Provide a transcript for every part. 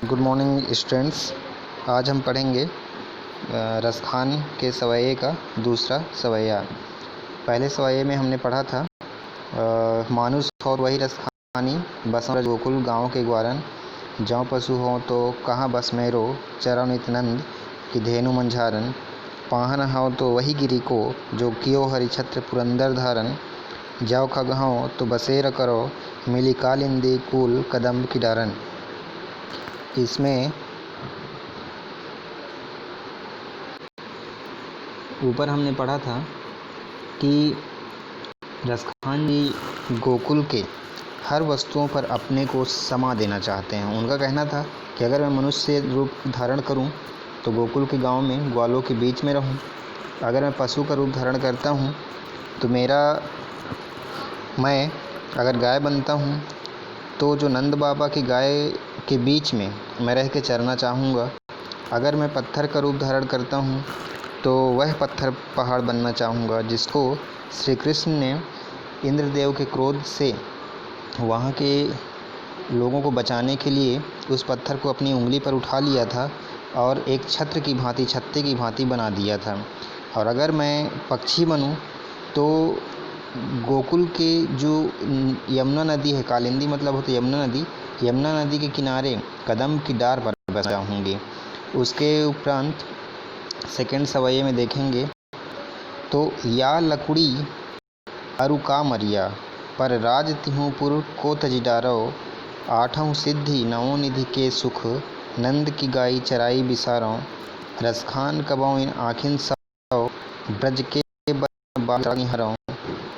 Good morning students. आज हम पढ़ेंगे रसखान के सवैये का दूसरा सवैया। पहले सवैये में हमने पढ़ा था मानुष और वही रसखानी बसों गोकुल गाँव के ग्वारन जौ पशु हों तो कहाँ बस मेरो चरण नित्यानंद की धेनु मंझारन पाहन हों तो वही गिरी को जो कियो हरि छत्र पुरंदर धारन जाओ खग हों तो बसेर करो मिली कालिंदी कूल कदम की डारन। इसमें ऊपर हमने पढ़ा था कि रसखान जी गोकुल के हर वस्तुओं पर अपने को समा देना चाहते हैं। उनका कहना था कि अगर मैं मनुष्य रूप धारण करूं तो गोकुल के गांव में ग्वालों के बीच में रहूं। अगर मैं पशु का रूप धारण करता हूं तो मैं अगर गाय बनता हूं तो जो नंद बाबा की गाय के बीच में मैं रह के चरना चाहूँगा। अगर मैं पत्थर का रूप धारण करता हूँ तो वह पत्थर पहाड़ बनना चाहूँगा जिसको श्री कृष्ण ने इंद्रदेव के क्रोध से वहाँ के लोगों को बचाने के लिए उस पत्थर को अपनी उंगली पर उठा लिया था और एक छत्र की भांति छत्ते की भांति बना दिया था। और अगर मैं पक्षी बनूँ तो गोकुल के जो यमुना नदी है, कालिंदी मतलब होती है यमुना नदी, यमुना नदी के किनारे कदम की डार पर बस जाऊँगी। उसके उपरांत सेकंड सवैये में देखेंगे तो या लकुड़ी अरु का मरिया पर राज तिहुपुर को तजी डारो आठों सिद्धि नवों निधि के सुख नंद की गाई चराई बिसारों रसखान कबों इन आखिन सौ ब्रज के हरों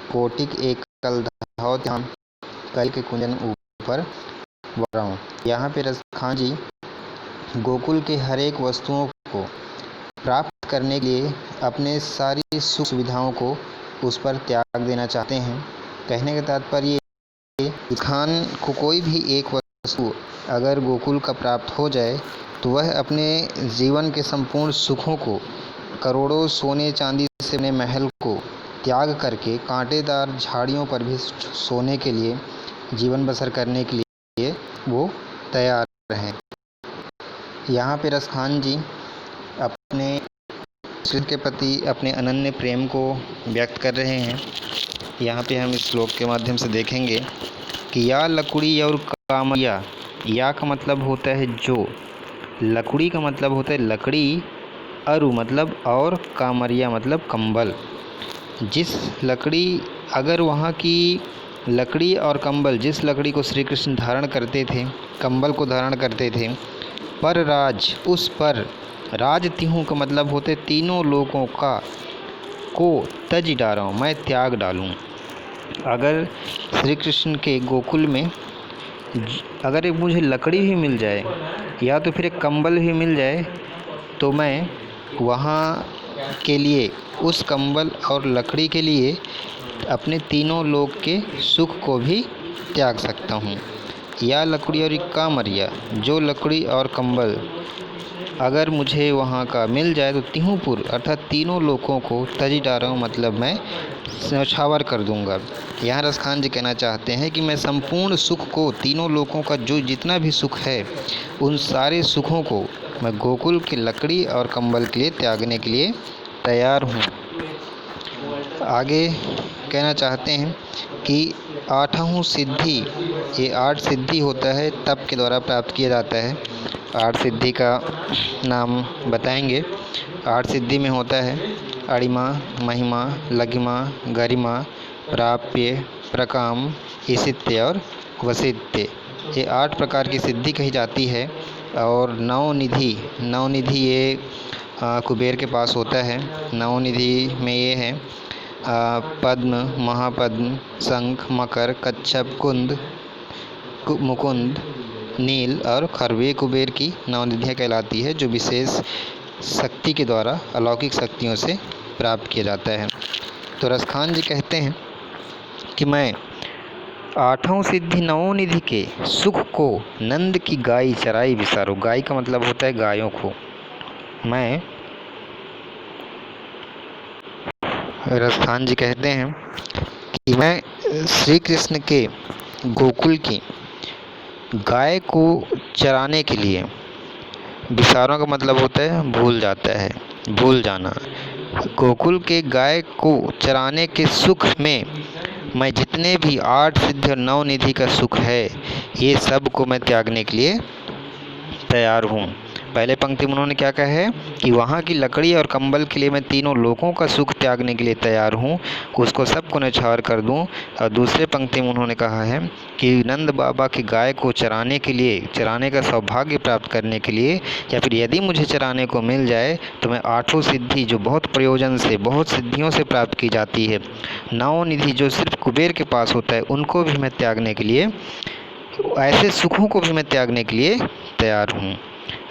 कोटिक एक कल धाव ध्यान कल के कुंजन ऊपर वराऊँ। यहाँ पे रसखान जी गोकुल के हर एक वस्तुओं को प्राप्त करने के लिए अपने सारी सुख सुविधाओं को उस पर त्याग देना चाहते हैं। कहने का तात्पर्य खान को कोई भी एक वस्तु अगर गोकुल का प्राप्त हो जाए तो वह अपने जीवन के संपूर्ण सुखों को, करोड़ों सोने चांदी से अपने महल को त्याग करके कांटेदार झाड़ियों पर भी सोने के लिए, जीवन बसर करने के लिए वो तैयार हैं। यहाँ पे रसखान जी अपने कृष्ण के प्रति अपने अनन्य प्रेम को व्यक्त कर रहे हैं। यहाँ पे हम इस श्लोक के माध्यम से देखेंगे कि या लकुड़ी और कामरिया, या का मतलब होता है जो, लकुड़ी का मतलब होता है लकड़ी, अरु मतलब और, कामरिया मतलब कंबल। जिस लकड़ी, अगर वहाँ की लकड़ी और कंबल, जिस लकड़ी को श्री कृष्ण धारण करते थे, कंबल को धारण करते थे, पर राज, उस पर राज तिहूँ का मतलब होते तीनों लोगों का को तज डारो, मैं त्याग डालूँ। अगर श्री कृष्ण के गोकुल में अगर एक मुझे लकड़ी भी मिल जाए या तो फिर एक कंबल भी मिल जाए तो मैं वहाँ के लिए, उस कंबल और लकड़ी के लिए अपने तीनों लोक के सुख को भी त्याग सकता हूँ। या लकड़ी और इक्का मरिया, जो लकड़ी और कंबल अगर मुझे वहाँ का मिल जाए तो तिहुपुर अर्थात तीनों लोगों को तजी डारा मतलब मैं न्यौछावर कर दूंगा। यहाँ रसखान जी कहना चाहते हैं कि मैं संपूर्ण सुख को, तीनों लोगों का जो जितना भी सुख है उन सारे सुखों को मैं गोकुल की लकड़ी और कंबल के लिए त्यागने के लिए तैयार हूँ। आगे कहना चाहते हैं कि आठों सिद्धि, ये 8 सिद्धि होता है तप के द्वारा प्राप्त किया जाता है। 8 सिद्धि का नाम बताएंगे। 8 सिद्धि में होता है अणिमा, महिमा, लघिमा, गरिमा, प्राप्य, प्रकाम, ईशित्य और वसित्य। ये 8 प्रकार की सिद्धि कही जाती है। और नवनिधि ये कुबेर के पास होता है। नवनिधि में ये है पद्म, महापद्म, शंख, मकर, कच्छप, कुंद, मुकुंद, नील और खरवे कुबेर की नवनिधियाँ कहलाती है, जो विशेष शक्ति के द्वारा अलौकिक शक्तियों से प्राप्त किया जाता है। तो रसखान जी कहते हैं कि मैं 8 सिद्धि नवोनिधि के सुख को नंद की गाय चराई बिसारो, गाय का मतलब होता है गायों को, मैं रसखान जी कहते हैं कि मैं श्री कृष्ण के गोकुल की गाय को चराने के लिए, विसारों का मतलब होता है भूल जाता है, भूल जाना। गोकुल के गाय को चराने के सुख में मैं जितने भी 8 सिद्धि और 9 निधि का सुख है, ये सब को मैं त्यागने के लिए तैयार हूँ। पहले पंक्ति में उन्होंने क्या कहा है कि वहाँ की लकड़ी और कंबल के लिए मैं तीनों लोकों का सुख त्यागने के लिए तैयार हूँ, उसको सबको न्यौछावर कर दूँ। और दूसरे पंक्ति में उन्होंने कहा है कि नंद बाबा की गाय को चराने के लिए, चराने का सौभाग्य प्राप्त करने के लिए, या फिर यदि मुझे चराने को मिल जाए तो मैं 8 सिद्धि जो बहुत प्रयोजन से, बहुत सिद्धियों से प्राप्त की जाती है, 9 निधि जो सिर्फ कुबेर के पास होता है, उनको भी मैं त्यागने के लिए, ऐसे सुखों को भी मैं त्यागने के लिए तैयार हूँ।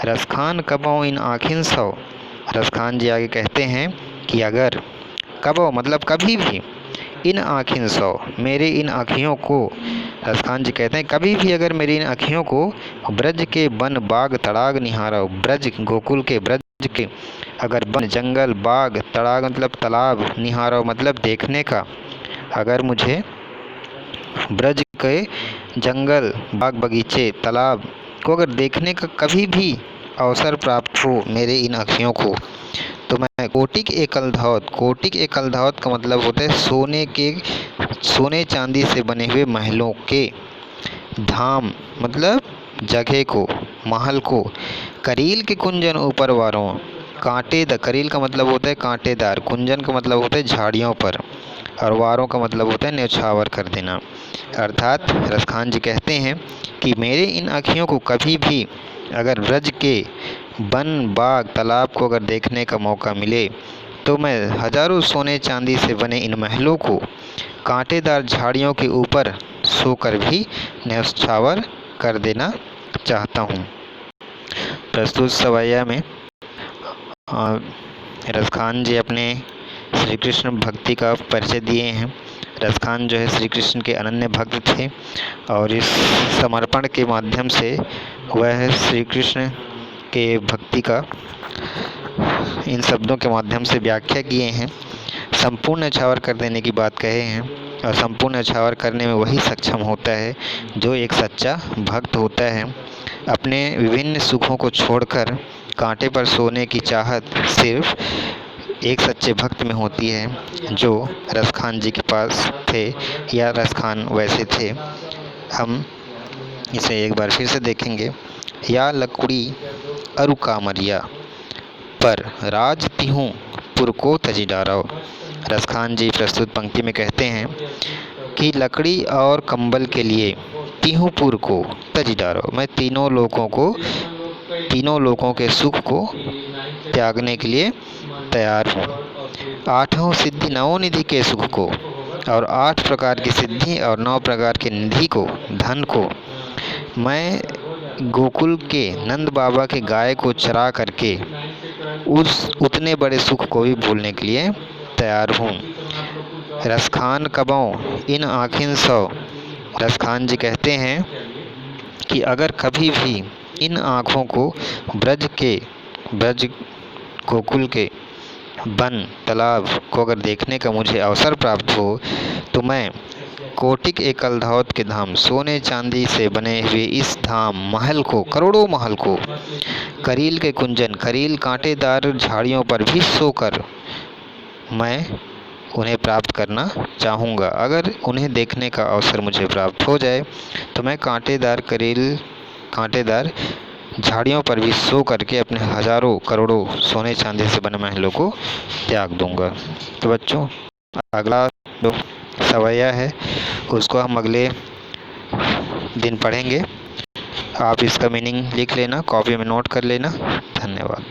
रसखान कबों इन आँखिन सौ। रसखान जी आगे कहते हैं कि अगर कबों मतलब कभी भी, इन आँखिन सौ मेरे इन आँखियों को, रसखान जी कहते हैं कभी भी अगर मेरी इन आँखियों को ब्रज के वन बाग तड़ाग निहारो, ब्रज गोकुल के, ब्रज के अगर वन जंगल बाग, तड़ाग मतलब तालाब, निहारो मतलब देखने का, अगर मुझे ब्रज के जंगल बाग बगीचे तालाब को अगर देखने का कभी भी अवसर प्राप्त हो मेरे इन अखियों को, तो मैं कोटिक एकल धावत, कोटिक एकल धावत का मतलब होता है सोने के, सोने चांदी से बने हुए महलों के, धाम मतलब जगह को, महल को, करील के कुंजन ऊपर वारों, करील का मतलब होता है कांटेदार, कुंजन का मतलब होता है झाड़ियों पर, और वारों का मतलब होता है न्यौछावर कर देना। अर्थात रसखान जी कहते हैं कि मेरे इन आँखियों को कभी भी अगर ब्रज के वन बाग तालाब को अगर देखने का मौका मिले, तो मैं हजारों सोने चांदी से बने इन महलों को कांटेदार झाड़ियों के ऊपर सोकर भी न्यौछावर कर देना चाहता हूँ। प्रस्तुत सवैया में रसखान जी अपने श्री कृष्ण भक्ति का परिचय दिए हैं। रसखान जो है श्री कृष्ण के अनन्य भक्त थे, और इस समर्पण के माध्यम से वह श्री कृष्ण के भक्ति का इन शब्दों के माध्यम से व्याख्या किए हैं। संपूर्ण न्यौछावर कर देने की बात कहे हैं, और संपूर्ण न्यौछावर करने में वही सक्षम होता है जो एक सच्चा भक्त होता है। अपने विभिन्न सुखों को छोड़कर कांटे पर सोने की चाहत सिर्फ एक सच्चे भक्त में होती है, जो रसखान जी के पास थे, या रसखान वैसे थे। हम इसे एक बार फिर से देखेंगे। या लकुड़ी अरु कामरिया पर राज तिहूँ पुर को तजी डारो। रसखान जी प्रस्तुत पंक्ति में कहते हैं कि लकड़ी और कंबल के लिए तिहूपुर को तजी डारो, मैं तीनों लोगों के सुख को त्यागने के लिए तैयार हूँ। 8 सिद्धि 9 निधि के सुख को, और 8 प्रकार की सिद्धि और 9 प्रकार के निधि को, धन को, मैं गोकुल के नंद बाबा के गाय को चरा करके उतने बड़े सुख को भी भूलने के लिए तैयार हूँ। रसखान कबों इन आँखिन सौ। रसखान जी कहते हैं कि अगर कभी भी इन आँखों को ब्रज गोकुल के वन तालाब को अगर देखने का मुझे अवसर प्राप्त हो, तो मैं कोटिक एकल धावत के धाम, सोने चांदी से बने हुए इस धाम महल को, करोड़ों महल को, करील के कुंजन, करील कांटेदार झाड़ियों पर भी सोकर मैं उन्हें प्राप्त करना चाहूँगा। अगर उन्हें देखने का अवसर मुझे प्राप्त हो जाए, तो मैं कांटेदार झाड़ियों पर भी सो करके अपने हजारों करोड़ों सोने चांदी से बने महलों को त्याग दूंगा। तो बच्चों, अगला जो सवैया है उसको हम अगले दिन पढ़ेंगे। आप इसका मीनिंग लिख लेना, कॉपी में नोट कर लेना। धन्यवाद।